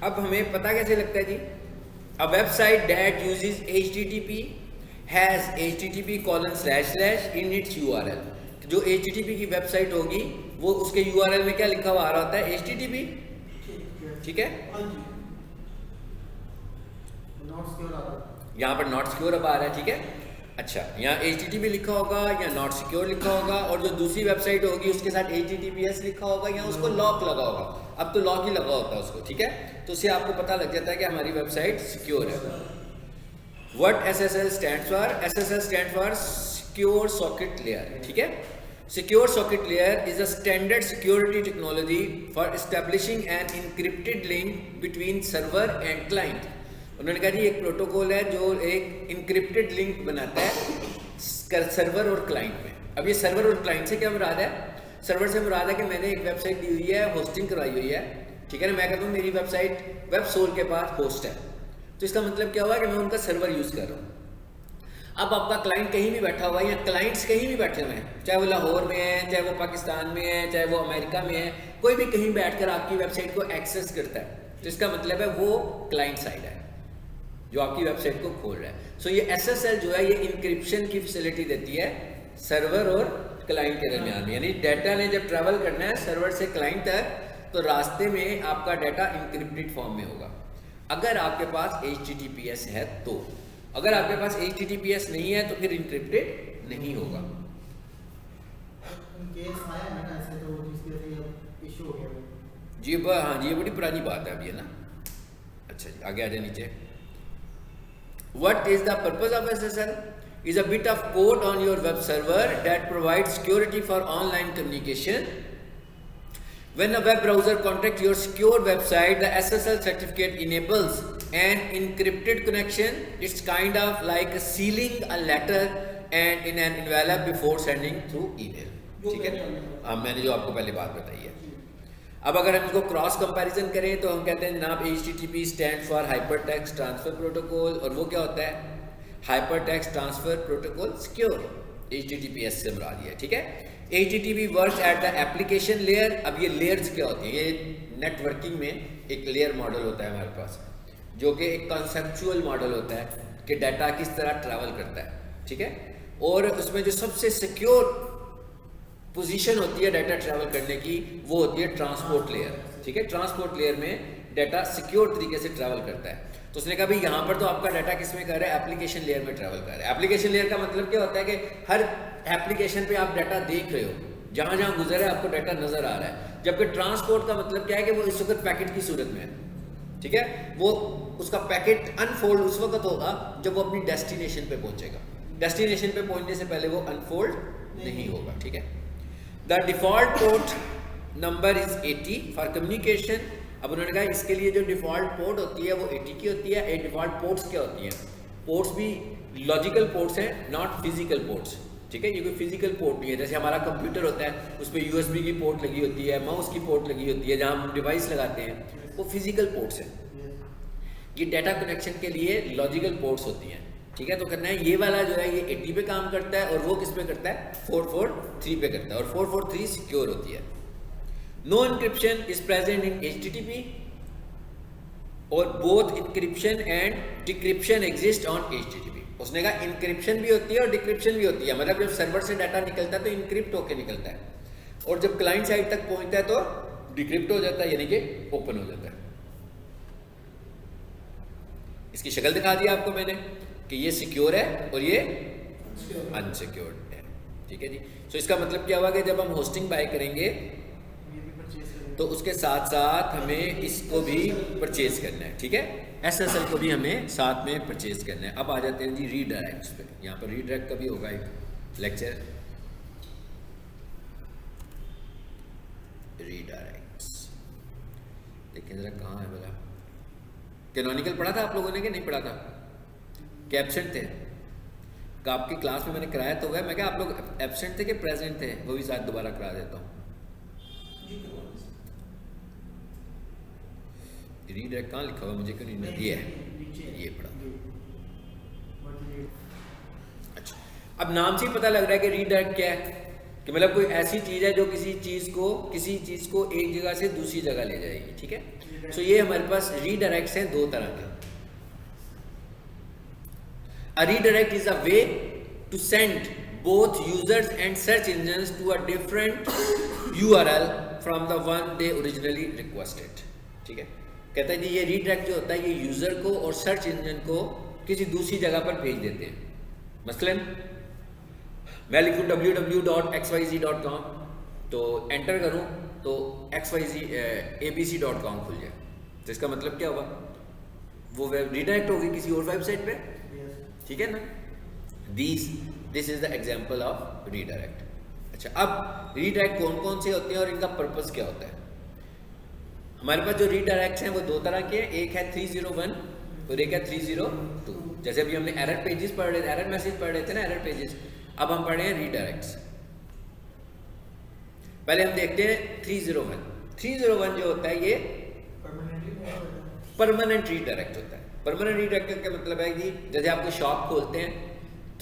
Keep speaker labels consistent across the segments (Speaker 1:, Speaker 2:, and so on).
Speaker 1: अब हमें पता कैसे लगता है जी, a website that uses HTTP has http:// in its URL। जो HTTP की वेबसाइट होगी वो उसके URL में क्या लिखा हुआ आ रहा होता है, HTTP। ठीक है, यहाँ पर नॉट सिक्योर अब आ रहा है। ठीक है, अच्छा, यहाँ HTTP लिखा होगा या नॉट सिक्योर लिखा होगा, और जो दूसरी वेबसाइट होगी उसके साथ HTTPS लिखा होगा या उसको लॉक लगा होगा। अब तो लॉक ही लगा होता है उसको। ठीक है, तो उससे आपको पता लग जाता है कि हमारी वेबसाइट सिक्योर है। What SSL stands for? SSL stand for secure socket layer. ठीक है, secure socket layer is a standard security technology for establishing an encrypted link between server and client. उन्होंने कहा जी एक प्रोटोकॉल है जो एक इनक्रिप्टेड लिंक बनाता है सर्वर और क्लाइंट में। अब ये सर्वर और क्लाइंट से क्या मुराद है? सर्वर से मुराद है कि मैंने एक वेबसाइट दी हुई है, होस्टिंग करवाई हुई है। ठीक है ना, मैं कहता हूँ मेरी वेबसाइट वेबसोल के पास होस्ट है, तो इसका मतलब क्या हुआ कि मैं उनका सर्वर यूज़ कर रहा हूँ। अब आपका क्लाइंट कहीं भी बैठा हुआ है या क्लाइंट्स कहीं भी बैठे हुए हैं, चाहे वो लाहौर में है, चाहे वो पाकिस्तान में है, चाहे वो अमेरिका में है, कोई भी कहीं बैठकर आपकी वेबसाइट को एक्सेस करता है, तो इसका मतलब है वो क्लाइंट साइड है जो आपकी वेबसाइट को खोल रहा है। सो ये SSL जो है ये इंक्रिप्शन की फैसिलिटी देती है सर्वर और क्लाइंट के दरमियान में। यानी डाटा ने जब ट्रैवल करना है सर्वर से क्लाइंट तक, तो रास्ते में आपका डाटा इंक्रिप्टेड फॉर्म में होगा, अगर आपके पास HTTPS है तो। अगर आपके पास HTTPS नहीं है तो फिर इंक्रिप्टेड नहीं होगा। जी हाँ जी, ये बड़ी पुरानी बात है अभी, है ना। अच्छा जी, आगे आ जाए नीचे। What is the purpose of SSL? Is a bit of code on your web server that provides security for online communication. When a web browser contacts your secure website, the SSL certificate enables an encrypted connection. It's kind of like sealing a letter and in an envelope before sending through email. ठीक है, अब मैंने जो आपको पहले बात बताई है। अब अगर हम इसको क्रॉस कंपैरिजन करें तो हम कहते हैं जनाब HTTP stand for hyper text transfer protocol, और वो क्या होता है? Hyper text transfer protocol secure. HTTPS से मुराद है। ठीक है, HTTP works at the application layer. अब ये लेयर्स क्या होती हैं? ये नेटवर्किंग में एक लेयर मॉडल होता है हमारे पास, जो कि एक कॉन्सेप्चुअल मॉडल होता है कि डाटा किस तरह ट्रैवल करता है। ठीक है, और उसमें जो सबसे सिक्योर पोजीशन होती है डाटा ट्रैवल करने की वो होती है ट्रांसपोर्ट लेयर। ठीक है, ट्रांसपोर्ट लेयर में डाटा सिक्योर तरीके से ट्रैवल करता है। तो उसने कहा भाई यहाँ पर तो आपका डाटा किस में कर रहा है? एप्लीकेशन लेयर में ट्रैवल कर रहा है। एप्लीकेशन लेयर का मतलब क्या होता है कि हर एप्लीकेशन पे आप डाटा देख रहे हो, जहाँ जहाँ गुजर है आपको डाटा नजर आ रहा है। जबकि ट्रांसपोर्ट का मतलब क्या है कि वो इस वक्त पैकेट की सूरत में है। ठीक है, वो उसका पैकेट अनफोल्ड उस वक्त होगा जब वो अपनी डेस्टिनेशन पे पहुंचेगा। डेस्टिनेशन पे पहुंचने से पहले वो अनफोल्ड नहीं होगा। ठीक है, the default port number is 80 for communication. अब उन्होंने कहा इसके लिए जो डिफॉल्ट पोर्ट होती है वो 80 की होती है। डिफॉल्ट पोर्ट्स क्या होती हैं? पोर्ट्स भी लॉजिकल पोर्ट्स हैं, नॉट फिजिकल पोर्ट्स। ठीक है, ये कोई फिजिकल पोर्ट नहीं है। जैसे हमारा कंप्यूटर होता है उस पर USB की पोर्ट लगी होती है, माउस की पोर्ट लगी होती है, जहाँ हम डिवाइस लगाते हैं, वो फिजिकल पोर्ट्स हैं। ये डाटा कनेक्शन के लिए लॉजिकल पोर्ट्स होती हैं। ठीक है, तो करना है ये वाला जो है ये 80 पे काम करता है और वो किस पे करता है? 443 पे करता है, और 443 सिक्योर होती है। No encryption is present in HTTP, और both encryption and decryption exist on HTTP। उसने कहा इंक्रिप्शन भी होती है और डिक्रिप्शन भी होती है। मतलब जब सर्वर से डाटा निकलता है तो इंक्रिप्ट होकर निकलता है, और जब क्लाइंट साइड तक पहुंचता है तो डिक्रिप्ट हो जाता है, यानी कि ओपन हो जाता है। इसकी शक्ल दिखा दी आपको मैंने कि ये सिक्योर है और ये अनसिक्योर्ड है। ठीक है जी, सो इसका मतलब क्या हुआ कि जब हम होस्टिंग बाय करेंगे तो उसके साथ साथ हमें इसको भी परचेज करना है। ठीक है, SSL को भी हमें साथ में परचेज करना है। अब आ जाते हैं जी रीडायरेक्ट्स पे। यहाँ पर रीडायरेक्ट का भी होगा एक लेक्चर। रीडायरेक्ट्स देखिए जरा कहाँ है बोला। कैनोनिकल पढ़ा था आप लोगों ने कि नहीं पढ़ा था? क्या एब्सेंट थे? का आपकी क्लास में मैंने कराया तो हुआ। मैं क्या आप लोग एब्सेंट थे कि प्रेजेंट थे? वो भी शायद दोबारा करा देता हूँ। रीडायरेक्ट कहाँ लिखा हुआ मुझे क्यों नहीं? ये है, ये पढ़ा। अच्छा, अब नाम से ही पता लग रहा है कि रीडायरेक्ट क्या है, कि मतलब कोई ऐसी चीज़ है जो किसी चीज़ को एक जगह से दूसरी जगह ले जाएगी, ठीक है। सो ये हमारे पास रीडायरेक्ट्स हैं दो तरह के। A redirect is a way to send both users and search engines to a different URL from the one they originally requested, ठीक है। कहता है जी ये रीडायरेक्ट जो होता है ये यूजर को और सर्च इंजन को किसी दूसरी जगह पर भेज देते हैं। मसलन मैं लिखूँ www.xyz.com तो एंटर करूँ तो xyzabc.com खुल जाए, तो इसका मतलब क्या हुआ, वो वेब रीडायरेक्ट होगी किसी और वेबसाइट पे, ठीक है ना। This is the example of redirect. अच्छा, अब रीडायरेक्ट कौन कौन से होते हैं और इनका पर्पस क्या होता है। हमारे पास जो रीडायरेक्ट्स हैं वो दो तरह के हैं, एक है 301 और एक है 302। जैसे अभी हमने एरर पेजेस पढ़ रहे थे, एरर मैसेज पढ़ रहे थे ना, एरर पेजेस, अब हम पढ़ रहे हैं रीडायरेक्ट्स। पहले हम देखते हैं 301। 301 जो होता है ये परमानेंट रीडायरेक्ट होता है। परमानेंट रीडायरेक्ट का मतलब है कि जैसे आप कोई शॉप खोलते हैं,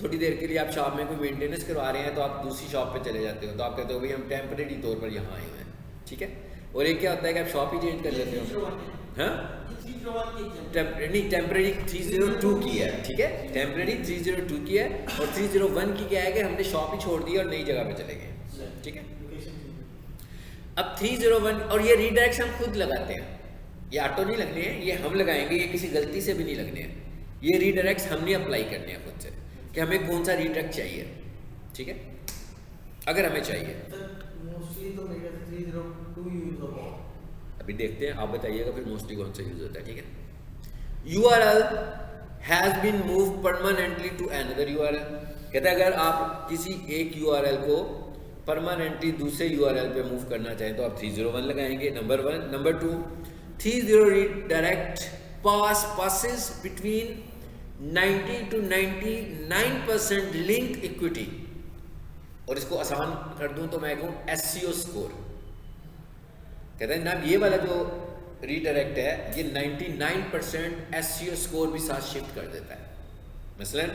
Speaker 1: थोड़ी देर के लिए आप शॉप में कोई मेंटेनेंस करवा रहे हैं तो आप दूसरी शॉप पे चले जाते हो, तो आप कहते हो भाई हम टेम्परेरी तौर पर यहाँ आए हुए हैं, ठीक है। और एक क्या होता है कि आप शॉप ही चेंज कर लेते हो, हाँ नहीं, टेम्परेरी 302 की है, ठीक है, टेम्परेरी 302 की है, और 301 की क्या है कि हमने शॉप ही छोड़ दी और नई जगह पे चले गए, ठीक है। अब 301 और ये रीडायरेक्ट हम खुद लगाते हैं, ये ऑटो नहीं लगने हैं, ये हम लगाएंगे, ये किसी गलती से भी नहीं लगने हैं। ये रीडायरेक्ट हमने अप्लाई करने हैं खुद से कि हमें कौन सा रीडायरेक्ट चाहिए, ठीक है, अगर हमें चाहिए। अभी देखते हैं, आप बताइएगा फिर मोस्टली कौन सा यूज होता है, ठीक है। URL has been move permanently to another URL। कहता है अगर आप किसी एक URL को परमानेंटली दूसरे URL पे मूव करना चाहें तो आप 301 लगाएंगे, number 1। Number 2, 30 redirect passes between 90 to 99% link equity, और इसको आसान कर दूं तो मैं कहूं SEO स्कोर। कहते हैं ना ये वाला जो रीडायरेक्ट है ये 99% SEO स्कोर भी साथ शिफ्ट कर देता है। मसलन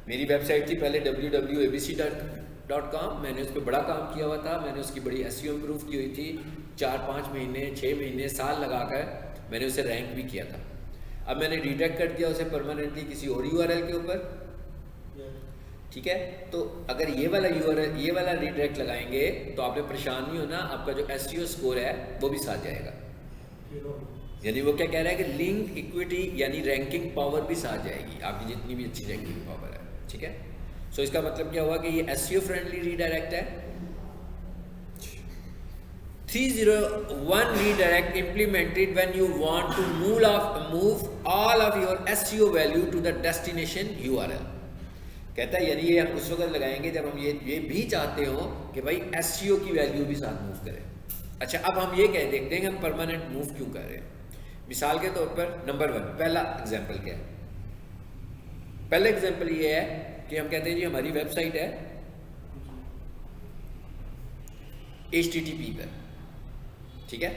Speaker 1: मेरी वेबसाइट थी पहले www.abc.com, मैंने उस पर बड़ा काम किया हुआ था, मैंने उसकी बड़ी SEO इंप्रूव की हुई थी, 4-5 महीने 6 महीने साल लगाकर मैंने उसे रैंक भी किया था। अब मैंने रीडायरेक्ट कर दिया उसे परमानेंटली किसी और URL के ऊपर, ठीक है। तो अगर ये वाला URL ये वाला रीडायरेक्ट लगाएंगे तो आपने परेशान नहीं होना, आपका जो SEO स्कोर है वो भी साथ जाएगा। यानी वो क्या कह रहा है कि लिंक इक्विटी यानी रैंकिंग पावर भी साथ जाएगी, आपकी जितनी भी अच्छी रैंकिंग पावर है, ठीक है। सो इसका मतलब क्या हुआ कि ये SEO फ्रेंडली रीडायरेक्ट है। 301 redirect implemented when you want to move all of your SEO value to the destination URL। कहता है यानी ये हम उस वक्त लगाएंगे जब हम ये भी चाहते हो कि भाई SEO की वैल्यू भी साथ मूव करें। अच्छा, अब हम ये कह देखते हैं कि हम परमानेंट मूव क्यों कर रहे हैं। मिसाल के तौर पर नंबर 1 पहला एग्जाम्पल क्या है। पहला एग्जाम्पल ये है कि हम कहते हैं जी हमारी वेबसाइट है HTTP पर, ठीक है।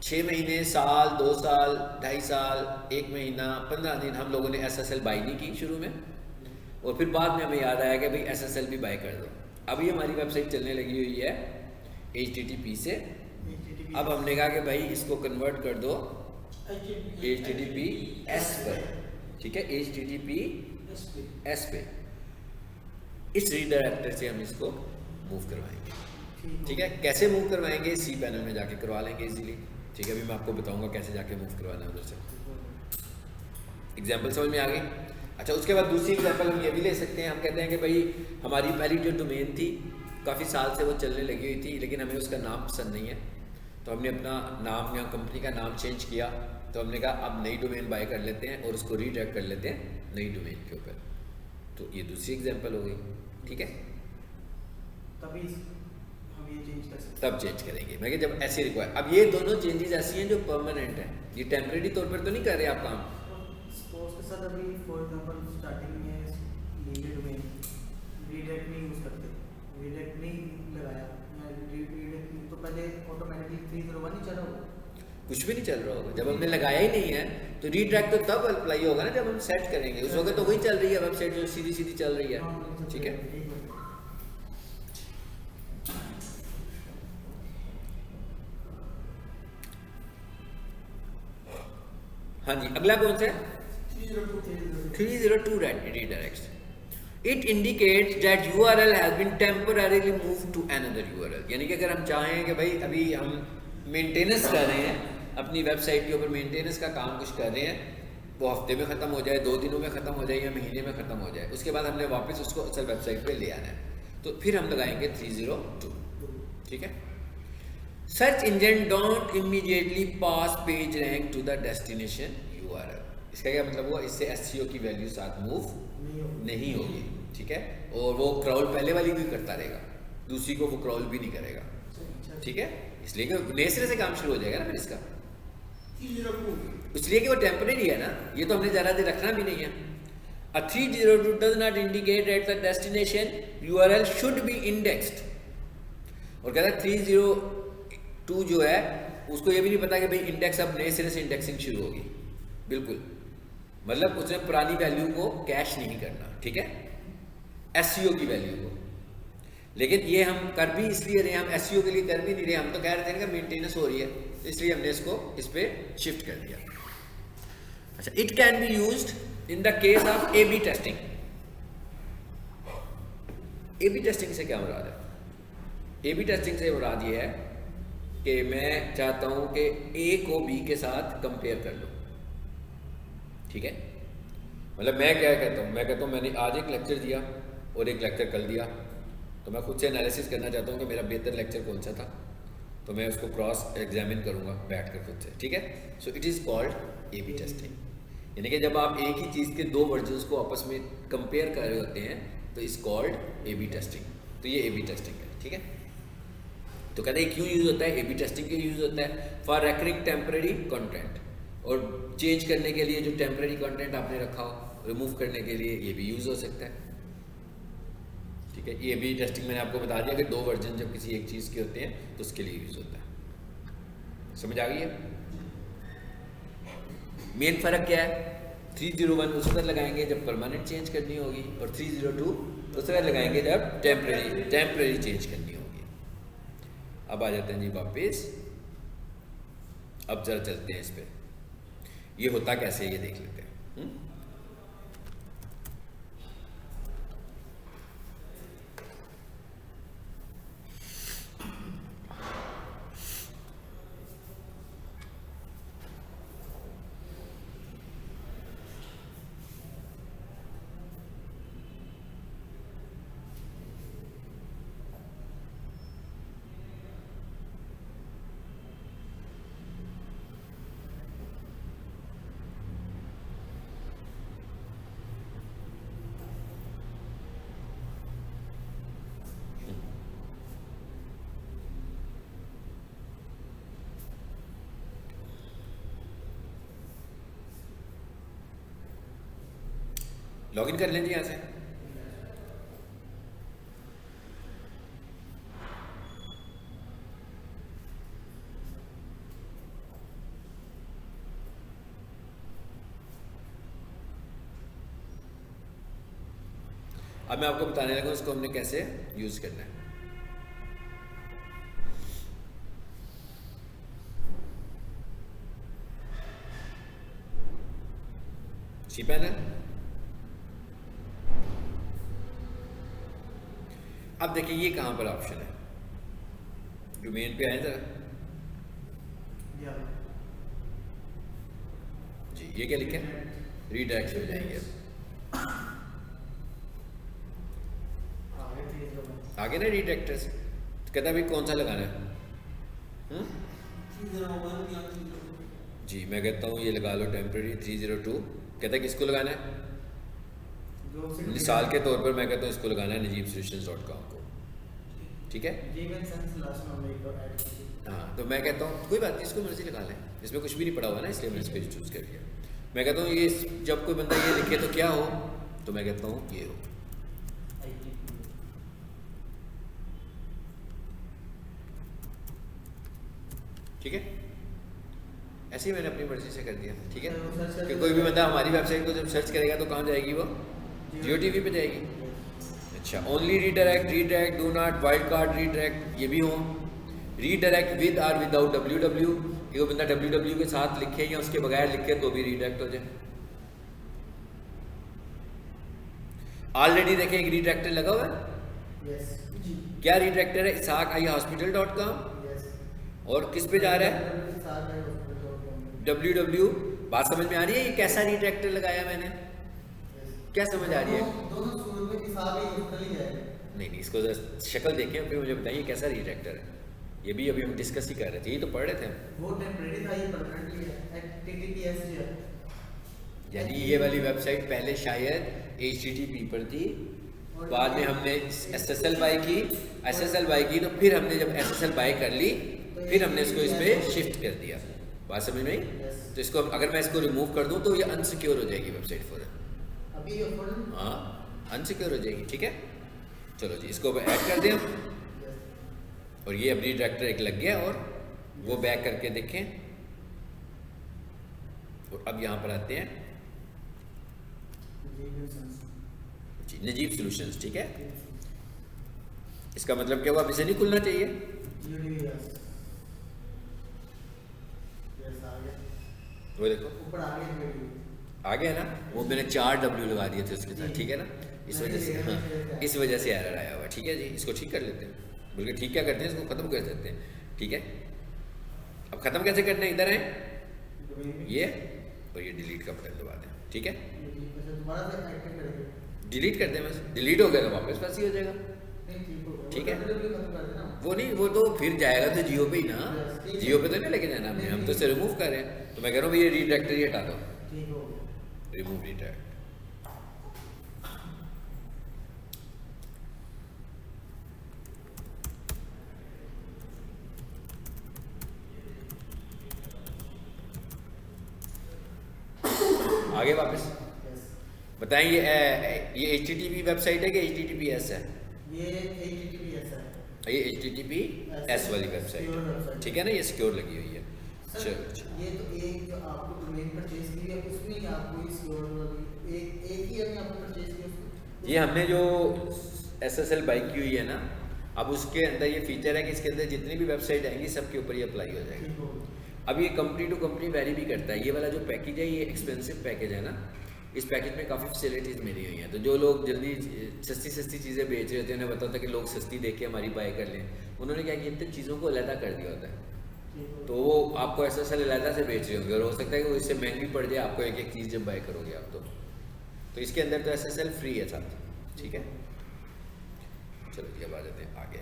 Speaker 1: 6 महीने, साल, 2 साल, 2.5 साल, 1 महीना, 15 दिन हम लोगों ने SSL बाई नहीं की शुरू में, और फिर बाद में हमें याद आया कि भाई SSL भी बाई कर दो। अभी हमारी वेबसाइट चलने लगी हुई है HTTP से, अब हमने कहा कि भाई इसको कन्वर्ट कर दो HTTPS पर, ठीक है, HTTPS पे। इस रीडायरेक्टर से हम इसको मूव करवाएंगे, ठीक है। कैसे मूव करवाएंगे, सी पैनल में जाके करवा लेंगे इजीली, ठीक है। अभी मैं आपको बताऊंगा कैसे जाके मूव करवाना है उधर से। एग्जाम्पल समझ में आ गई। अच्छा, उसके बाद दूसरी एग्जाम्पल हम ये भी ले सकते हैं। हम कहते हैं कि भाई हमारी पहली जो डोमेन थी काफ़ी साल से वो चलने लगी हुई थी, लेकिन हमें उसका नाम पसंद नहीं है, तो हमने अपना नाम या कंपनी का नाम चेंज किया। तो हमने कहा अब नई डोमेन बाय कर लेते हैं और उसको रीडायरेक्ट कर लेते हैं नई डोमेन के ऊपर। तो ये दूसरी एग्जाम्पल हो गई, ठीक है।
Speaker 2: तभी हम ये चेंज कर सकते हैं,
Speaker 1: तब चेंज करेंगे। मैं कि जब ऐसे रिक्वायर, अब ये दोनों चेंजेस ऐसी हैं जो परमानेंट हैं, ये टेम्परेरी तौर पर तो नहीं कर रहे आप काम।
Speaker 2: स्पोर्ट्स के साथ अभी फॉर एग्जांपल स्टार्टिंग में लीडेड में रीडायरेक्ट नहीं यूज करते, रीडायरेक्ट नहीं लगाया, रीडायरेक्ट तो पहले ऑटोमेटिकली 301 ही चला होगा,
Speaker 1: कुछ भी नहीं चल रहा होगा। जब हमने लगाया ही नहीं है तो रीडायरेक्ट तो तब अप्लाई होगा ना जब हम सेट करेंगे। उस वक्त तो वही चल रही है वेबसाइट जो सीधी सीधी चल रही है, ठीक है। हाँ जी, अगला कौन सा है? 302 redirects. It indicates that URL has been temporarily moved to another URL. यानी कि अगर हम चाहें कि भाई अभी हम मेंटेनेंस कर रहे हैं अपनी वेबसाइट के ऊपर, मेंटेनेंस का काम कुछ कर रहे हैं, वो हफ्ते में ख़त्म हो जाए, 2 दिनों में ख़त्म हो जाए या महीने में ख़त्म हो जाए, उसके बाद हमने वापस उसको असल वेबसाइट पे ले आना है, तो फिर हम लगाएंगे 302. ठीक है. Search engine don't immediately pass page rank to the destination URL. इसका क्या मतलब हुआ? इससे SEO की वैल्यू साथ मूव नहीं होगी. ठीक है. और वो क्रॉल पहले वाली भी करता रहेगा, दूसरी को वो क्रॉल भी नहीं करेगा. ठीक है. इसलिए कि नए सिरे से काम शुरू हो जाएगा ना फिर इसका, इसलिए कि वो टेम्परेरी है ना, ये तो हमने ज़्यादा देर रखना भी नहीं है. A 302 does not indicate that the destination URL should be indexed. और कहता है 302 जो है उसको ये भी नहीं पता कि भाई इंडेक्स, अब नए सिरे से इंडेक्सिंग शुरू होगी. बिल्कुल, मतलब उसने पुरानी वैल्यू को कैश नहीं करना. ठीक है. SEO की वैल्यू को. लेकिन ये हम कर भी इसलिए रहे, हम SEO के लिए कर भी नहीं रहे, हम तो कह रहे थे कि मेंटेनेंस हो रही है, इसलिए हमने इसको इस पे शिफ्ट कर दिया. अच्छा, it can be used in the case of A/B testing. A/B testing से क्या मुराद है? A/B टेस्टिंग से मुराद ये है कि मैं चाहता हूं कि A को B के साथ कंपेयर कर लो. ठीक है. मतलब मैं क्या कहता हूँ, मैं कहता हूँ मैंने आज एक लेक्चर दिया और एक लेक्चर कल दिया, तो मैं खुद से एनालिसिस करना चाहता हूँ कि मेरा बेहतर लेक्चर कौन सा था, तो मैं उसको क्रॉस एग्जामिन करूँगा बैठ कर खुद से. ठीक है. So it is called A/B testing. यानी कि जब आप एक ही चीज़ के 2 वर्जन्स को आपस में कंपेयर कर रहे होते हैं तो इज़ कॉल्ड A/B टेस्टिंग. तो ये A/B टेस्टिंग है. ठीक है. तो कहते हैं क्यों यूज़ होता है? A/B टेस्टिंग के यूज़ होता है फॉर रेकरिंग टेम्परेरी कंटेंट, और चेंज करने के लिए जो टेम्परेरी कंटेंट आपने रखा हो, रिमूव करने के लिए ये भी यूज़ हो सकता है. ठीक है. ये भी टेस्टिंग मैंने आपको बता दिया कि 2 वर्जन जब किसी एक चीज़ के होते हैं तो उसके लिए यूज़ होता है. समझ आ गई है? मेन फ़र्क क्या है? 301 उस वक्त लगाएंगे जब परमानेंट चेंज करनी होगी, और 302 उस वक्त लगाएंगे जब टेम्परेरी चेंज करनी होगी. अब आ जाते हैं जी वापस. अब जरा चलते हैं इस पर, ये होता कैसे ये देख लेते हैं. लॉगिन कर लेंगे यहाँ से. अब मैं आपको बताने लगा उसको हमने कैसे यूज करना है. cPanel. अब देखिए ये कहाँ पर ऑप्शन है, डोमेन पे आए जरा जी. ये क्या लिखे? रीडायरेक्ट हो जाएंगे. आगे ना रीडायरेक्टर्स. तो कहता है भाई कौन सा लगाना है? जी मैं कहता हूँ ये लगा लो टेम्परेरी 302. कहता है किसको लगाना है? मिसाल के तौर पर मैं कहता हूँ इसको लगाना है najibsolutions.com को. ठीक है. हाँ, तो मैं कहता हूँ कोई बात नहीं, इसको मर्जी लगा लें, इसमें कुछ भी नहीं पड़ा हुआ ना, इसलिए मैंने इस पेज चूज़ कर लिया. मैं कहता हूँ ये जब कोई बंदा ये लिखे तो क्या हो, तो मैं कहता हूँ ये हो. ठीक है. ऐसे ही मैंने अपनी मर्जी से कर दिया. ठीक है. कि कोई भी बंदा हमारी वेबसाइट को जब सर्च करेगा तो कहाँ जाएगी वो? JioTV पे जाएगी. अच्छा, only redirect, do not, wild card redirect, ये भी हो. रीडायरेक्ट विद और विदाउट www, कि वो बंदा www के साथ लिखे या उसके बगैर लिखे तो भी रीडायरेक्ट हो जाए। ऑलरेडी देखें एक रीडायरेक्टर लगा हुआ है।
Speaker 2: यस जी।
Speaker 1: क्या रीडायरेक्टर है? isaac.hospital.com।
Speaker 2: यस।
Speaker 1: और किस पे जा रहा है? www। बात समझ में आ रही है? ये कैसा रीडायरेक्टर लगाया मैंने? क्या समझ आ रही है?
Speaker 2: दोनों सूरत में हिसाब ही होटल ही है।
Speaker 1: नहीं, इसको जरा शक्ल देखें फिर मुझे बताइए कैसा रीडायरेक्टर है। ये भी अभी हम डिस्कस ही कर रहे थे, ये तो पढ़ रहे थे हम।
Speaker 2: वो टेम्परेरी था, ये परमानेंटली है। HTTPS जो है,
Speaker 1: यानी ये वाली वेबसाइट पहले शायद HTTP पर थी, बाद में हमने SSL बाय की, तो फिर हमने जब SSL बाय कर ली फिर हमने इसको इस पर शिफ्ट कर दिया। बात समझ में आई? तो इसको अगर मैं इसको रिमूव कर दूं तो ये अनसिक्योर हो जाएगी वेबसाइट फॉर।
Speaker 2: अभी
Speaker 1: हाँ, अनसिक्योर हो जाएगी। ठीक है, चलो जी, इसको ऐड कर दें हम। और ये अब रीडायरेक्टर एक लग गया। और वो बैक करके देखें। और अब यहाँ पर आते हैं जी, नजीब सॉल्यूशंस। ठीक है, इसका मतलब क्या हुआ? अब इसे नहीं खुलना चाहिए। वो देखो
Speaker 2: ऊपर
Speaker 1: आ गया ना, वो मैंने 4 W लगा दिए थे उसके साथ। ठीक है ना, इस वजह से, हाँ, इस वजह से एरर आया हुआ। ठीक है जी, इसको ठीक कर लेते हैं। बल्कि ठीक क्या करते हैं, इसको ख़त्म कर देते हैं। ठीक है, अब ख़त्म कैसे करना है? इधर आए, ये और ये डिलीट का बटन दबा दें। ठीक है, डिलीट कर दें बस। डिलीट हो गया तो वापस पास ही हो जाएगा। ठीक है, वो नहीं, वो तो फिर जाएगा तो जियो पे ही ना। जियो पे तो नहीं लेके जाना हमने, हम तो इसे रिमूव कर रहे हैं। तो मैं कह रहा हूँ भैया रीडायरेक्टर ही हटा दो, रिमूव रीडायरेक्ट। आगे वापस बताएं, ये HTTP वेबसाइट है कि HTTPS है?
Speaker 2: ये HTTPS है।
Speaker 1: ये HTTPS वाली वेबसाइट। ठीक है ना, ये सिक्योर लगी हुई है। चलो,
Speaker 2: ये तो एक जो आपको डोमेन परचेज की है उसमें ही आपको इस एक ही है आपको परचेज की उसमें।
Speaker 1: ये हमने जो SSL बाई की हुई है ना, अब उसके अंदर ये फीचर है कि इसके अंदर जितनी भी वेबसाइट आएंगी सबके ऊपर ये अप्लाई हो जाएगी। अब ये कंपनी टू कंपनी वैरी भी करता है। ये वाला जो पैकेज है ये एक्सपेंसिव पैकेज है ना, इस पैकेज में काफ़ी फैसिलिटीज़ मिली हुई हैं। तो जो लोग जल्दी सस्ती चीज़ें बेच रहे होते हैं, उन्हें पता होता है कि लोग सस्ती देख के हमारी बाय कर लें, उन्होंने क्या किया, इतनी चीज़ों को अलहदा कर दिया होता है। तो वो आपको SSL अलहदा से बेच रहे होंगे और हो सकता है कि वो इससे महंगी पड़ जाए आपको एक एक चीज़ जब बाय करोगे आप। तो इसके अंदर तो SSL फ्री है साथ। ठीक है, चलो जी अब आ जाते हैं आगे।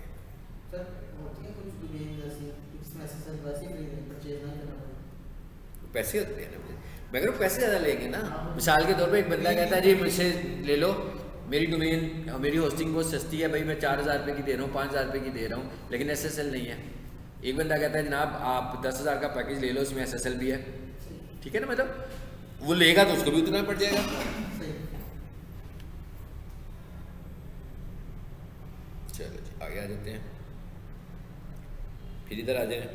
Speaker 2: सर होती है कुछ डोमेन जैसी इसमें SSL वैसे फ्री परचेज नहीं करना पड़ेगा?
Speaker 1: पैसे होते हैं ना, मैं कह रहा हूँ पैसे ज़्यादा लेंगे ना। मिसाल के तौर पे एक बंदा कहता है जी मुझसे ले लो, मेरी डोमेन, मेरी होस्टिंग बहुत सस्ती है भाई, मैं 4000 रुपये की दे रहा हूँ, 5000 रुपये की दे रहा हूँ, लेकिन SSL नहीं है। एक बंदा कहता है जनाब आप 10,000 का पैकेज ले लो, उसमें SSL भी है। ठीक है ना, मतलब वो लेगा तो उसको भी उतना पड़ जाएगा। चलो जी आगे आ जाते हैं, फिर इधर आ जाएं,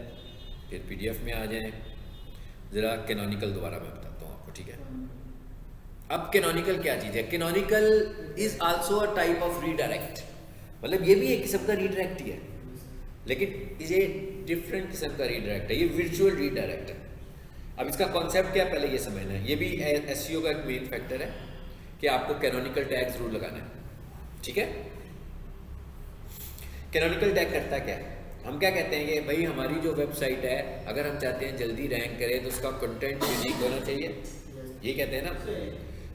Speaker 1: फिर PDF में आ जाएं। ज़रा कैनोनिकल दोबारा मैं बताता हूँ आपको। ठीक है, अब कैनोनिकल क्या चीज़ है? Canonical is also a type of redirect. मतलब ये भी एक किस्म का रीडायरेक्ट ही है, लेकिन ये डिफरेंट किस्म का रीडायरेक्ट है। ये वर्चुअल रीडायरेक्ट है। अब इसका कॉन्सेप्ट क्या है पहले ये समझना है। ये भी SEO का एक मेन फैक्टर है कि आपको कैनोनिकल टैग जरूर लगाना है। ठीक है, कैनोनिकल टैग करता क्या है? हम क्या कहते हैं कि भाई हमारी जो वेबसाइट है अगर हम चाहते हैं जल्दी रैंक करें तो उसका कंटेंट यूनिक होना चाहिए, ये कहते हैं ना।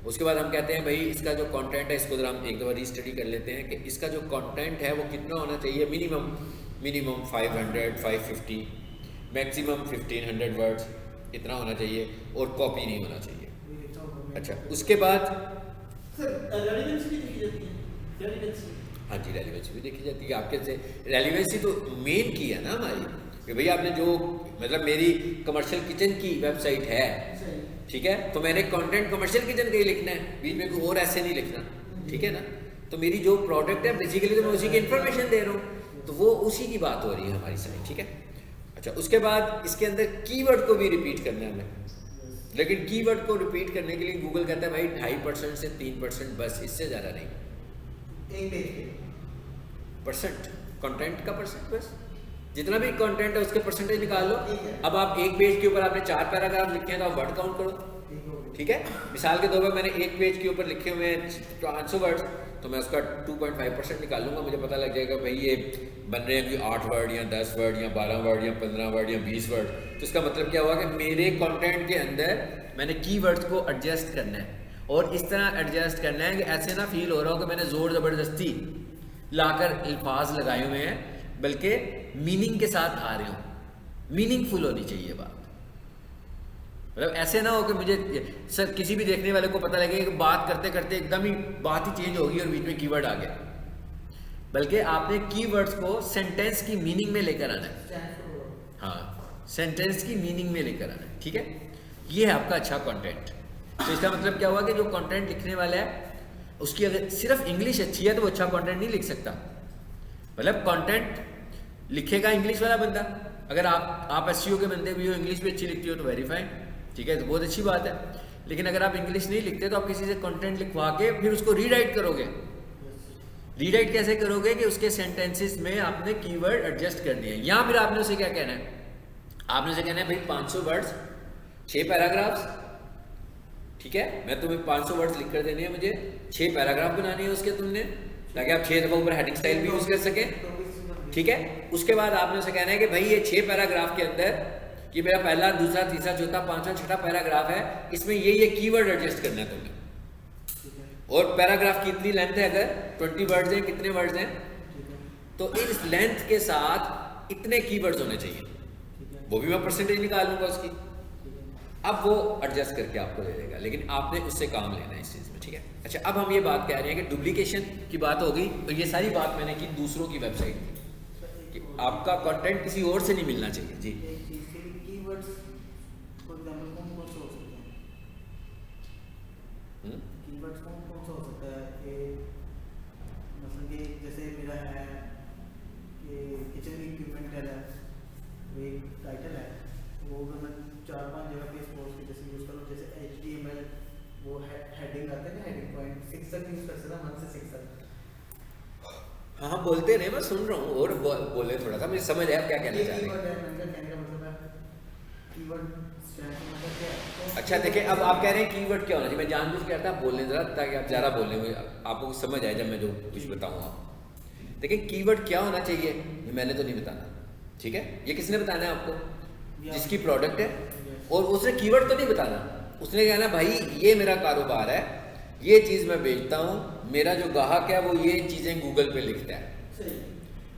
Speaker 1: उसके बाद हम कहते हैं भाई इसका जो कंटेंट है, इसको जरा हम एक दफ़ा रीस्टडी कर लेते हैं कि इसका जो कंटेंट है वो कितना होना चाहिए। मिनिमम 500, 550, मैक्सिमम 1500 वर्ड्स इतना होना चाहिए और कॉपी नहीं होना चाहिए। अच्छा, उसके बाद हाँ जी रेलिवेंसी भी देखी जाती है। आपके से रेलिवेंसी तो मेन की है ना हमारी कि भाई आपने जो, मतलब मेरी कमर्शियल किचन की वेबसाइट है, ठीक है, तो मैंने कंटेंट कमर्शियल किचन का ही लिखना है, बीच में कोई और ऐसे नहीं लिखना। ठीक है ना, तो मेरी जो प्रोडक्ट है बेसिकली तो मैं उसी की इन्फॉर्मेशन दे रहा हूँ, तो वो उसी की बात हो रही है हमारी साइड। ठीक है, अच्छा उसके बाद इसके अंदर कीवर्ड को भी रिपीट करना है हमें, लेकिन कीवर्ड को रिपीट करने के लिए गूगल कहता है भाई 2.5% से 3% बस, इससे ज़्यादा नहीं।
Speaker 2: एक पेज
Speaker 1: परसेंट कंटेंट का परसेंट बस जितना भी कंटेंट है उसके परसेंटेज निकाल लो। अब आप एक पेज के ऊपर आपने 4 पैराग्राफ लिखे हैं तो आप वर्ड काउंट करो, ठीक है। मिसाल के तौर पर मैंने एक पेज के ऊपर लिखे हुए हैं 500 वर्ड्स, तो मैं उसका 2.5% निकालूंगा, मुझे पता लग जाएगा भाई ये बन रहे हैं कि 8 वर्ड या 10 वर्ड या 12 वर्ड या 15 वर्ड या 20 वर्ड। तो इसका मतलब क्या हुआ कि मेरे कंटेंट के अंदर मैंने कीवर्ड्स को एडजस्ट करना है, और इस तरह एडजस्ट करना है कि ऐसे ना फील हो रहा हो कि मैंने ज़ोर ज़बरदस्ती लाकर अल्फाज लगाए हुए हैं, बल्कि मीनिंग के साथ आ रहे हो। मीनिंगफुल होनी चाहिए बात, मतलब ऐसे ना हो कि मुझे सर किसी भी देखने वाले को पता लगे कि बात करते करते एकदम ही बात ही चेंज होगी और बीच में कीवर्ड आ गया, बल्कि आपने कीवर्ड्स को सेंटेंस की मीनिंग में लेकर आना है। हाँ, सेंटेंस की मीनिंग में लेकर आना है, ठीक है। ये है आपका अच्छा कंटेंट। तो इसका मतलब क्या हुआ कि जो कंटेंट लिखने वाला है उसकी अगर सिर्फ इंग्लिश अच्छी है तो वो अच्छा कंटेंट नहीं लिख सकता। मतलब कंटेंट लिखेगा इंग्लिश वाला बंदा, अगर आप एसईओ के बंदे भी हो, इंग्लिश भी अच्छी लिखती हो तो वेरी फाइन, ठीक है, तो बहुत अच्छी बात है। लेकिन अगर आप इंग्लिश नहीं लिखते तो आप किसी से कंटेंट लिखवा के फिर उसको रीराइट करोगे। रीराइट कैसे करोगे कि उसके सेंटेंसेस में आपने कीवर्ड एडजस्ट कर दिए। या फिर आपने उसे क्या कहना है, आपने उसे कहना है भाई 500 वर्ड्स 6 पैराग्राफ्स, ठीक है, मैं तुम्हें 500 वर्ड्स लिख कर देने हैं, मुझे 6 पैराग्राफ बनाने हैं उसके तुमने, ताकि आप 6 दफ़ा ऊपर हेडिंग स्टाइल भी यूज़ कर सकें, ठीक है। उसके बाद आपने उसे कहना है कि भाई ये 6 पैराग्राफ के अंदर ये मेरा पहला, दूसरा, तीसरा, चौथा, पांचवा, छठा पैराग्राफ है, इसमें ये कीवर्ड एडजस्ट करना है तुम्हें। और पैराग्राफ की इतनी लेंथ है, अगर 20 वर्ड्स हैं, कितने वर्ड्स हैं, तो इस लेंथ के साथ इतने कीवर्ड्स होने चाहिए, वो भी मैं परसेंटेज निकाल लूंगा उसकी। अब वो एडजस्ट करके आपको दे देगा, लेकिन आपने उससे काम लेना है इस चीज़ में, ठीक है। अच्छा, अब हम ये बात कह रहे हैं कि डुप्लीकेशन की बात होगी, तो ये सारी बात मैंने की दूसरों की वेबसाइट की, कि आपका कंटेंट किसी और से नहीं मिलना चाहिए। जी,
Speaker 2: कीवर्ड्स फॉर एग्जांपल कौन से हो सकते हैं? कीवर्ड्स कौन से हो सकता है कि मतलब कि जैसे मेरा है कि किचन इक्विपमेंट है, वो एक टाइटल है, वो अगर मैं 4-5 जगह पे स्पोर्ट्स की जैसे यूज़ करूँ, जैसे HTML वो हेडिंग आते हैं ना, हेडिंग पॉइंट शिक्षक यूज़ कर सकता, मन से शिक्षक।
Speaker 1: हाँ हाँ, बोलते रहे, मैं सुन रहा हूँ, और बोले थोड़ा सा, मुझे समझ आया क्या कहना चाह रहे हैं। अच्छा देखिए, अब आप कह रहे हैं कीवर्ड क्या होना चाहिए, मैं जानबूझ के कहता बोलने जरा, ताकि आप ज़्यादा बोलने, आपको समझ आए जब मैं जो कुछ बताऊँगा। देखिए कीवर्ड क्या होना चाहिए, ये मैंने तो नहीं बताना, ठीक है, ये किसने बताना है आपको, जिसकी प्रोडक्ट है, और उसने कीवर्ड तो नहीं बताना, उसने कहना भाई ये मेरा कारोबार है, ये चीज़ मैं बेचता हूँ, मेरा जो ग्राहक है वो ये चीज़ें गूगल पे लिखता है।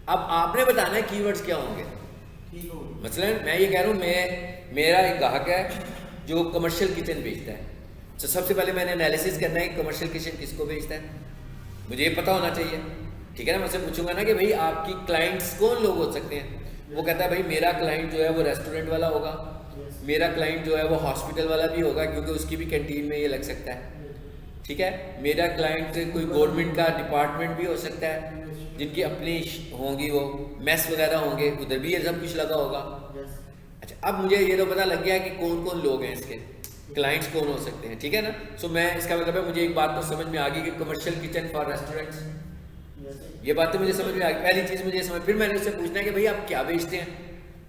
Speaker 1: अब आपने बताना है कीवर्ड्स क्या होंगे। मसलन मैं ये कह रहा हूँ, मेरा एक ग्राहक है जो कमर्शियल किचन बेचता है, तो सबसे पहले मैंने एनालिसिस करना है कि कमर्शियल किचन किसको बेचता है, मुझे ये पता होना चाहिए, ठीक है ना। मैं उससे पूछूंगा ना कि भाई आपकी क्लाइंट्स कौन लोग हो सकते हैं, वो कहता है भाई मेरा क्लाइंट जो है वो रेस्टोरेंट वाला होगा, मेरा क्लाइंट जो है वो हॉस्पिटल वाला भी होगा क्योंकि उसकी भी कैंटीन में ये लग सकता है, ठीक है, मेरा क्लाइंट कोई गवर्नमेंट का डिपार्टमेंट भी हो सकता है जिनकी अपनी होंगी, वो मेस वगैरह होंगे, उधर भी ये सब कुछ लगा होगा। अच्छा, अब मुझे ये तो पता लग गया कि कौन कौन लोग हैं, इसके क्लाइंट्स कौन हो सकते हैं, ठीक है ना। सो मैं इसका मतलब है मुझे एक बात तो समझ में आ गई कि कमर्शियल किचन फॉर रेस्टोरेंट्स, ये बात तो मुझे समझ में आ गई। पहली चीज़ मुझे समझ, फिर मैंने उससे पूछना है कि भाई आप क्या बेचते हैं,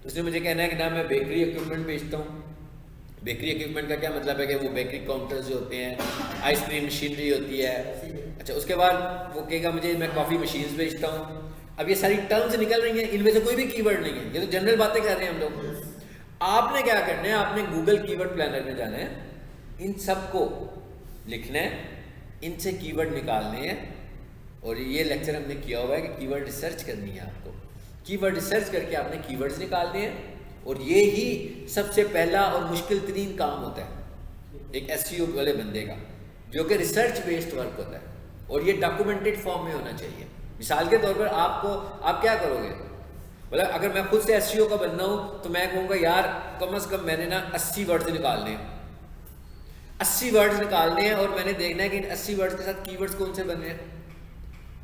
Speaker 1: तो उसने मुझे कहना है कि ना मैं बेकरी इक्विपमेंट बेचता हूँ। बेकरी इक्विपमेंट का क्या मतलब है कि वो बेकरी काउंटर्स जो होते हैं, आइसक्रीम मशीनरी होती है। अच्छा, उसके बाद वो कहेगा मुझे मैं कॉफ़ी मशीन्स बेचता हूँ। अब ये सारी टर्म्स निकल रही हैं, इनमें से कोई भी कीवर्ड नहीं है, ये तो जनरल बातें कर रहे हैं हम लोग। आपने क्या करना है, आपने गूगल कीवर्ड प्लानर में जाना है, इन सब को लिखना है, इनसे कीवर्ड निकालने हैं, और ये लेक्चर हमने किया हुआ है कि कीवर्ड रिसर्च करनी है आपको। कीवर्ड रिसर्च करके आपने कीवर्ड्स निकालने हैं, और ये ही सबसे पहला और मुश्किल तरीन काम होता है एक एसईओ वाले बंदे का, जो कि रिसर्च बेस्ड वर्क होता है, और ये डॉक्यूमेंटेड फॉर्म में होना चाहिए। मिसाल के तौर पर आप क्या करोगे, मतलब अगर मैं खुद से एसईओ का बंदा हूँ तो मैं कहूँगा यार कम से कम मैंने ना 80 वर्ड्स निकालने हैं, 80 वर्ड्स निकालने हैं, और मैंने देखना है कि इन 80 वर्ड्स के साथ कीवर्ड्स कौन से बन रहे हैं।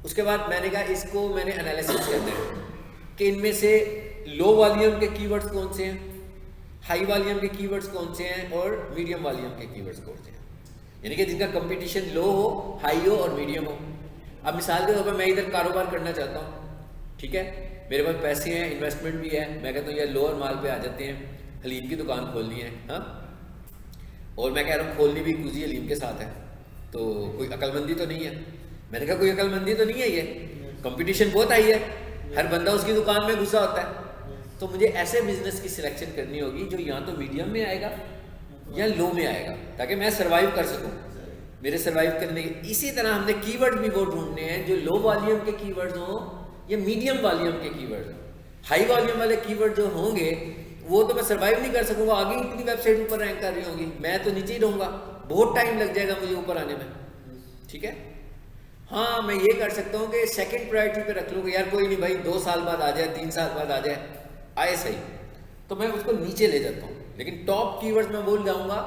Speaker 1: उसके बाद मैंने कहा इसको मैंने एनालिसिस करना है कि इनमें से लो वॉल्यूम के कीवर्ड्स कौन से हैं, हाई वॉल्यूम के कीवर्ड्स कौन से हैं, और मीडियम वॉल्यूम के कीवर्ड्स कौन से हैं, यानी कि जिनका कंपटीशन लो हो, हाई हो और मीडियम हो। अब मिसाल के तौर पर मैं इधर कारोबार करना चाहता हूँ, ठीक है, मेरे पास पैसे हैं, इन्वेस्टमेंट भी है, मैं कहता हूँ यार लोअर माल पे आ जाते हैं, हलीम की दुकान खोलनी है, हाँ, और मैं कह रहा हूँ खोलनी भी कुजी हलीम के साथ है, तो कोई अक्लमंदी तो नहीं है। मैंने कहा कोई अक्लमंदी तो नहीं है, ये कंपटीशन बहुत आई है, हर बंदा उसकी दुकान में घुसा होता है, तो मुझे ऐसे बिजनेस की सिलेक्शन करनी होगी जो या तो मीडियम में आएगा या लो में आएगा, ताकि मैं सर्वाइव कर सकूं, मेरे सर्वाइव करने के। इसी तरह हमने कीवर्ड भी वो ढूंढने हैं जो लो वॉल्यूम के कीवर्ड्स हों या मीडियम वॉल्यूम के कीवर्ड हों। हाई वॉल्यूम वाले कीवर्ड जो होंगे वो तो मैं सर्वाइव नहीं कर सकूंगा, आगे इतनी वेबसाइट ऊपर रैंक कर रही होंगी, मैं तो नीचे ही रहूँगा, बहुत टाइम लग जाएगा मुझे ऊपर आने में, ठीक है। हाँ, मैं ये कर सकता हूँ कि सेकंड प्रायोरिटी पे रख लूँगा, यार कोई नहीं भाई 2 साल बाद आ जाए, 3 साल बाद आ जाए, आए सही, तो मैं उसको नीचे ले जाता हूँ। लेकिन टॉप कीवर्ड्स मैं बोल जाऊँगा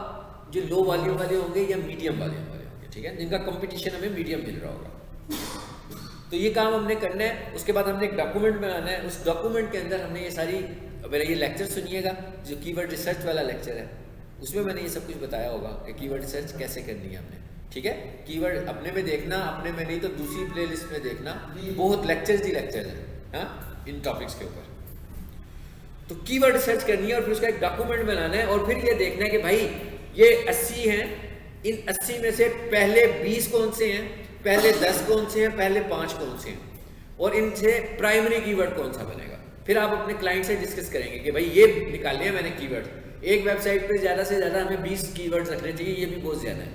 Speaker 1: जो लो वॉल्यूम वाले होंगे या मीडियम वॉल्यूम वाले होंगे, ठीक है, जिनका कंपटीशन हमें मीडियम मिल रहा होगा। तो ये काम हमने करना है। उसके बाद हमने एक डॉक्यूमेंट बनाना है, उस डॉक्यूमेंट के अंदर हमने ये सारी, मेरा ये लेक्चर सुनिएगा जो कीवर्ड रिसर्च वाला लेक्चर है, उसमें मैंने ये सब कुछ बताया होगा कि कीवर्ड रिसर्च कैसे करनी है हमने, ठीक है। कीवर्ड अपने में देखना, अपने में नहीं तो दूसरी प्लेलिस्ट में देखना, बहुत लेक्चर्स ही लेक्चर है, हाँ, इन टॉपिक्स के ऊपर। तो कीवर्ड रिसर्च करनी है और फिर उसका एक डॉक्यूमेंट बनाना है और फिर ये देखना है कि भाई ये 80 हैं, इन 80 में से पहले 20 कौन से हैं, पहले 10 कौन से हैं, पहले 5 कौन से हैं, और इनसे प्राइमरी कीवर्ड कौन सा बनेगा। फिर आप अपने क्लाइंट से डिस्कस करेंगे कि भाई ये निकालने हैं मैंने कीवर्ड, एक वेबसाइट पे ज़्यादा से ज़्यादा हमें 20 कीवर्ड्स रखने चाहिए, ये भी बहुत ज़्यादा है,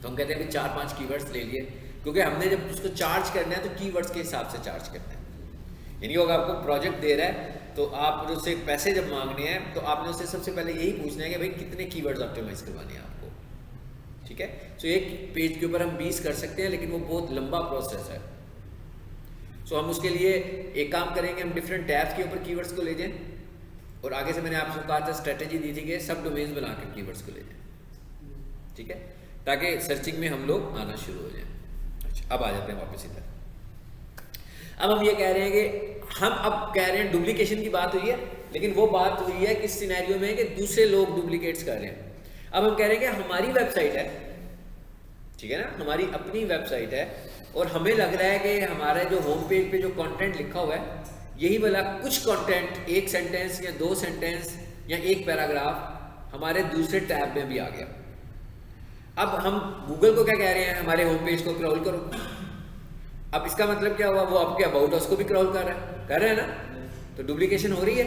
Speaker 1: तो हम कहते हैं कि 4-5 कीवर्ड्स ले लिए, क्योंकि हमने जब उसको चार्ज करना है तो कीवर्ड्स के हिसाब से चार्ज करना है। यानी अगर आपको प्रोजेक्ट दे रहा है तो आप उससे पैसे जब मांगने हैं तो आपने उससे सबसे पहले यही पूछना है कि भाई कितने कीवर्ड्स ऑप्टिमाइज करवाने हैं आपको, ठीक है। सो एक पेज के ऊपर हम 20 कर सकते हैं, लेकिन वो बहुत लंबा प्रोसेस है। सो हम उसके लिए एक काम करेंगे, हम डिफरेंट टैब्स के ऊपर कीवर्ड्स को ले जाएं, और आगे से मैंने आपको कहा था, स्ट्रेटेजी दी थी कि सब डोमेन्स बनाकर कीवर्ड्स को ले जाएं, ठीक है, ताकि सर्चिंग में हम लोग आना शुरू हो जाए। अच्छा, अब आ जाते हैं वापस इधर। अब हम ये कह रहे हैं कि हम अब कह रहे हैं डुप्लीकेशन की बात हुई है, लेकिन वो बात हुई है किस सिनेरियो में कि दूसरे लोग डुप्लीकेट्स कर रहे हैं। अब हम कह रहे हैं कि हमारी वेबसाइट है, ठीक है ना, हमारी अपनी वेबसाइट है, और हमें लग रहा है कि हमारे जो होम पेज पे जो कंटेंट लिखा हुआ है, यही वाला कुछ कंटेंट, एक सेंटेंस या 2 सेंटेंस या एक पैराग्राफ हमारे दूसरे टैब में भी आ गया। अब हम गूगल को क्या कह रहे हैं, हमारे होम पेज को क्रॉल करो। अब इसका मतलब क्या हुआ, वो आपके अबाउट अस को भी क्रॉल कर रहे हैं ना, तो डुप्लीकेशन हो रही है।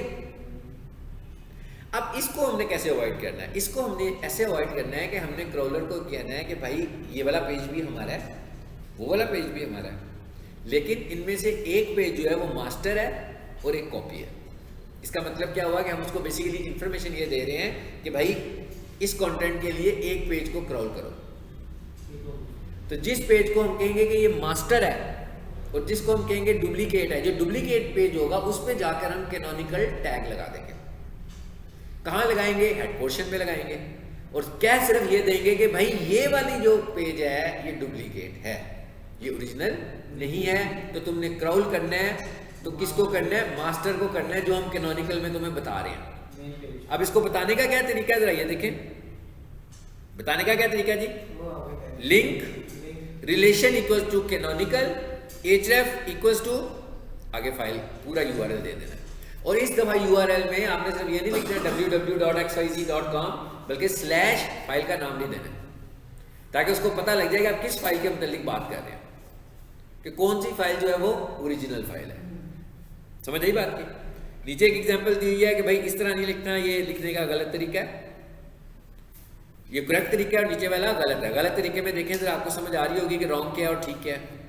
Speaker 1: अब इसको हमने कैसे अवॉइड करना है, इसको हमने ऐसे अवॉइड करना है कि हमने क्रॉलर को कहना है कि भाई ये वाला पेज भी हमारा है, वो वाला पेज भी हमारा है, लेकिन इनमें से एक पेज जो है वो मास्टर है और एक कॉपी है। इसका मतलब क्या हुआ कि हम उसको बेसिकली इंफॉर्मेशन ये दे रहे हैं कि भाई इस कंटेंट के लिए एक पेज को क्रॉल करो। तो जिस पेज को हम कहेंगे कि ये मास्टर है और जिसको हम कहेंगे डुप्लीकेट है, जो डुप्लीकेट पेज होगा उस पे जाकर हम कैनोनिकल टैग लगा देंगे। कहाँ लगाएंगे, हेड पोर्शन में लगाएंगे, और क्या सिर्फ ये देंगे कि भाई ये वाली जो पेज है ये डुप्लीकेट है, ये ओरिजिनल नहीं है। तो तुमने क्रॉल करना है तो किसको करना है, मास्टर को करना है, जो हम कैनोनिकल में तुम्हें बता रहे हैं। अब इसको बताने का क्या तरीका है, जरा ये देखें, बताने का क्या तरीका जी, link relation equals to canonical, href equals to आगे फाइल पूरा यूआरएल दे देना है। और इस दफा यूआरएल में आपने सिर्फ ये नहीं लिखना www.xyz.com, बल्कि स्लैश फाइल का नाम भी देना है, ताकि उसको पता लग जाएगा आप किस फाइल के मतलब बात कर रहे हैं, कि कौन सी फाइल जो है वो ओरिजिनल फाइल है। समझ आई बात की। नीचे एक एग्जांपल दी हुई है कि भाई इस तरह नहीं लिखना, ये लिखने का गलत तरीका है, ये करेक्ट तरीका है, और नीचे वाला गलत है। गलत तरीके में देखें तो आपको समझ आ रही होगी कि रॉन्ग क्या है और ठीक क्या है।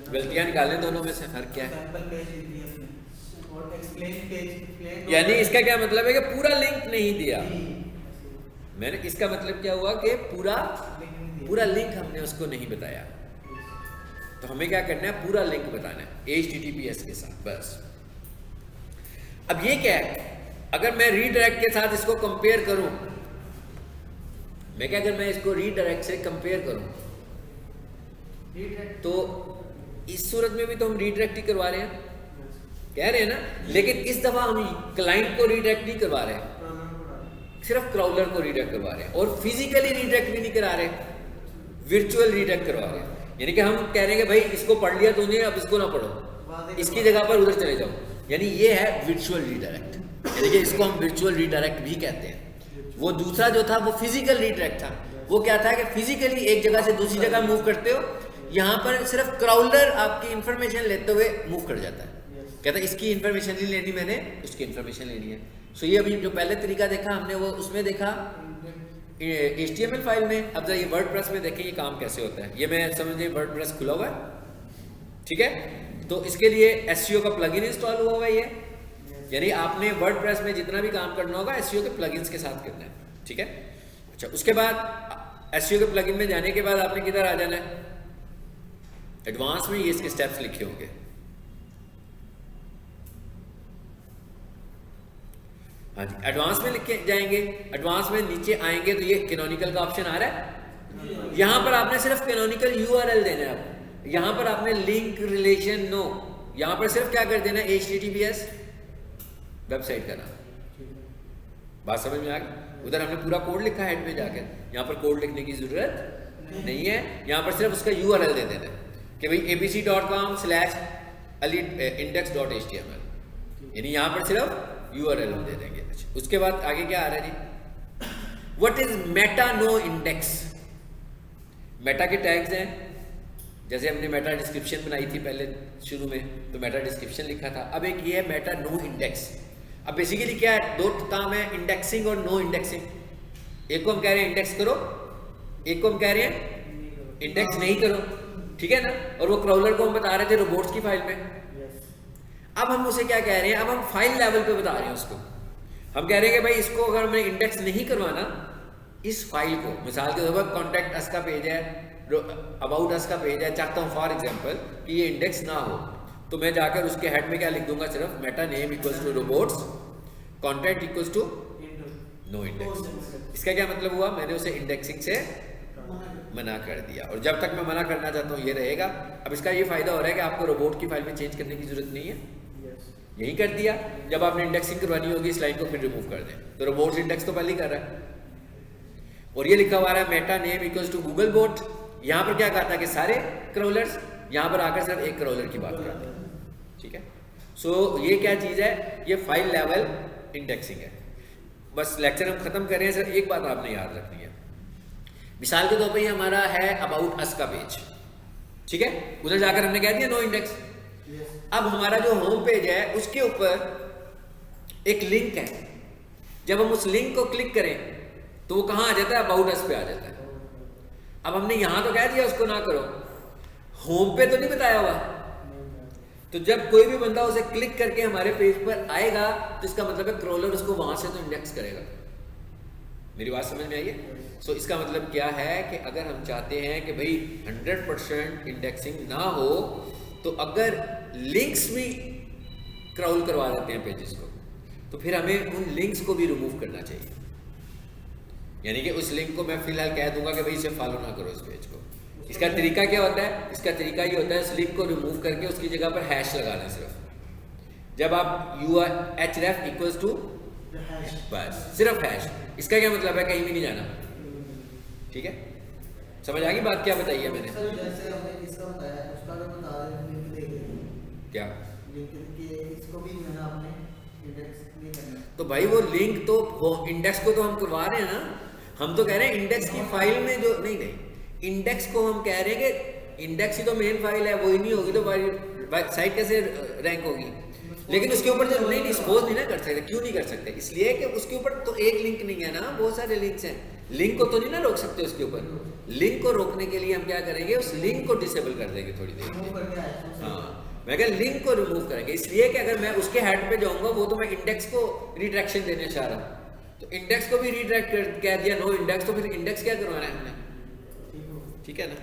Speaker 1: गलतियां निकालें दोनों में से, हर क्या है। यानी इसका क्या मतलब है कि पूरा लिंक नहीं दिया मैंने, इसका मतलब क्या हुआ कि पूरा लिंक हमने उसको नहीं बताया। तो हमें क्या करना है, पूरा लिंक बताना है HTTPS के साथ, बस। अब ये क्या है, अगर मैं रीडायरेक्ट के साथ इसको कंपेयर करूं, मैं क्या, अगर मैं इसको रीडायरेक्ट से कंपेयर करूं तो इस सूरत में भी तो हम रीडायरेक्ट ही करवा रहे हैं, कह रहे हैं ना, लेकिन इस दफा हम क्लाइंट को रीडायरेक्ट नहीं करवा रहे हैं, सिर्फ क्राउलर को रीडायरेक्ट करवा रहे हैं, और फिजिकली रीडायरेक्ट भी नहीं करा रहे, वर्चुअल रीडायरेक्ट करवा रहे हैं। यानी कि हम कह रहे हैं कि भाई इसको पढ़ लिया तूने, अब इसको ना पढ़ो, इसकी जगह पर उधर चले जाओ। यानी ये है वर्चुअल रीडायरेक्ट, यानी कि इसको हम वर्चुअल रीडायरेक्ट भी कहते हैं। वो दूसरा जो था वो फिजिकल रीडायरेक्ट था। वो क्या था कि फिजिकली एक जगह से दूसरी जगह मूव करते हो, यहाँ पर सिर्फ क्राउलर आपकी इंफॉर्मेशन लेते हुए मूव कर जाता है। कहता है इसकी इंफॉर्मेशन नहीं लेनी मैंने, उसकी इंफॉर्मेशन लेनी है। सो ये अभी जो पहले तरीका देखा हमने वो उसमें देखा HTML फाइल में। अब जरा ये वर्डप्रेस में देखें ये काम कैसे होता है। ये मैं समझिए वर्डप्रेस खुला हुआ है, ठीक है। तो इसके लिए SEO का प्लगइन इंस्टॉल हुआ हुआ है ये, यानी आपने वर्डप्रेस में जितना भी काम करना होगा SEO के प्लगइन्स के साथ करना है, ठीक है। अच्छा, उसके बाद SEO के प्लगइन में जाने के बाद आपने किधर आ जाना है, एडवांस में ये इसके स्टेप्स लिखे होंगे। हाँ जी, एडवांस में लिखे जाएंगे। एडवांस में नीचे आएंगे तो ये कैनोनिकल का ऑप्शन आ रहा है। यहां पर आपने सिर्फ कैनोनिकल URL देना है। यहां पर आपने लिंक रिलेशन नो, यहां पर सिर्फ क्या कर देना है, HTTPS वेबसाइट का नाम। बात समझ में आ गई। उधर हमने पूरा कोड लिखा है हेड में जाकर, यहां पर कोड लिखने की जरूरत नहीं है। यहां पर सिर्फ उसका URL दे देना है कि भाई abc.com/index.html, यानी यहां पर सिर्फ URL हम दे देंगे। अच्छा, उसके बाद आगे क्या आ रहा है जी, what is meta no index. Meta के टैग्स हैं, जैसे हमने मेटा डिस्क्रिप्शन बनाई थी पहले शुरू में, तो मेटा डिस्क्रिप्शन लिखा था। अब एक ये है मेटा नो इंडेक्स। अब बेसिकली क्या है, दो काम है, इंडेक्सिंग और नो इंडेक्सिंग। एक को हम कह रहे हैं इंडेक्स करो, एक को हम कह रहे हैं इंडेक्स नहीं करो, ठीक है ना। और वो क्राउलर को हम बता रहे थे रोबोट्स की फाइल में। अब हम उसे क्या कह रहे हैं, अब हम फाइल लेवल पे बता रहे हैं उसको। हम कह रहे हैं कि भाई इसको अगर मैं इंडेक्स नहीं करवाना, इस फाइल को, मिसाल के तौर पर कॉन्टैक्ट अस का पेज है, अबाउट अस का पेज है, चाहता हूँ फॉर एग्जांपल कि ये इंडेक्स ना हो, तो मैं जाकर उसके हेड में क्या लिख दूंगा, सिर्फ meta name equals to robots, contact equals to no index. इसका क्या मतलब हुआ, मैंने उसे इंडेक्सिंग से मना कर दिया, और जब तक मैं मना करना चाहता हूँ ये रहेगा। अब इसका ये फायदा हो रहा है कि आपको रोबोट की फाइल में चेंज करने की जरूरत नहीं है, यही कर दिया। जब आपने इंडेक्सिंग करवानी होगी इस लाइन को फिर रिमूव कर दें, तो रोबोट्स इंडेक्स तो पहले ही कर रहा है। और ये लिखा हुआ है meta name equals to Google bot. यहाँ पर क्या कहा था कि सारे क्राउलर्स, यहाँ पर आकर सिर्फ एक क्राउलर की बात करते हैं, ठीक है। सो ये क्या चीज़ है, ये फाइल लेवल इंडेक्सिंग है। बस लेक्चर हम खत्म कर रहे हैं, सर एक बात आपने याद रखनी है। मिसाल के तौर पर ये हमारा है अबाउट अस का पेज, ठीक है। उधर जाकर हमने कह दिया नो इंडेक्स। अब हमारा जो होम पेज है उसके ऊपर एक लिंक है, जब हम उस लिंक को क्लिक करें तो वो कहाँ आ जाता है, अबाउट अस पे आ जाता है। अब हमने यहां तो कह दिया उसको ना करो, होम पे तो नहीं बताया हुआ। तो जब कोई भी बंदा उसे क्लिक करके हमारे पेज पर आएगा तो इसका मतलब है क्रोलर उसको वहां से तो इंडेक्स करेगा। मेरी बात समझ में आई है। सो इसका मतलब क्या है कि अगर हम चाहते हैं कि भाई 100% इंडेक्सिंग ना हो, तो अगर लिंक्स भी क्राउल करवा देते हैं पेजेस को, तो फिर हमें उन लिंक्स को भी रिमूव करना चाहिए। यानी कि उस लिंक को मैं फिलहाल कह दूंगा कि भाई इसे फॉलो ना करो इस पेज को। इसका तरीका क्या होता है, इसका तरीका ये होता है उस लिंक को रिमूव करके उसकी जगह पर हैश लगाना। सिर्फ जब आप href इक्वल्स टू, बस सिर्फ हैश, इसका क्या मतलब है, कहीं भी नहीं जाना, ठीक है। समझ आ गई बात, क्या बताई है मैंने।
Speaker 2: जैसे हमने इसका बताया, उसका भी बता रहे लिंक दे दें,
Speaker 1: क्या
Speaker 2: लिंक के इसको भी जो है ना आपने इंडेक्स नहीं करना।
Speaker 1: तो भाई वो लिंक तो इंडेक्स को तो हम करवा रहे हैं ना, हम तो कह रहे हैं इंडेक्स की फाइल में जो नहीं, इंडेक्स को हम कह रहे हैं कि इंडेक्स ही तो मेन फाइल है, वो ही नहीं होगी तो साइट कैसे रैंक होगी। लेकिन उसके ऊपर जो नहीं सपोज नहीं ना कर सकते, क्यों नहीं कर सकते, इसलिए कि उसके ऊपर तो एक लिंक नहीं है ना, बहुत सारे लिंक्स हैं। लिंक को तो नहीं ना रोक सकते उसके ऊपर। लिंक को रोकने के लिए हम क्या करेंगे, उस लिंक को डिसेबल कर देंगे थोड़ी देर। हाँ, मैं क्या लिंक को रिमूव करेंगे, इसलिए कि अगर मैं उसके हेड पे जाऊंगा वो तो मैं इंडेक्स को रिडायरेक्शन देने चाह रहा हूँ, तो इंडेक्स को भी रिडायरेक्ट कर कह दिया नो इंडेक्स, तो फिर इंडेक्स क्या करवाना है हमने, ठीक है ना।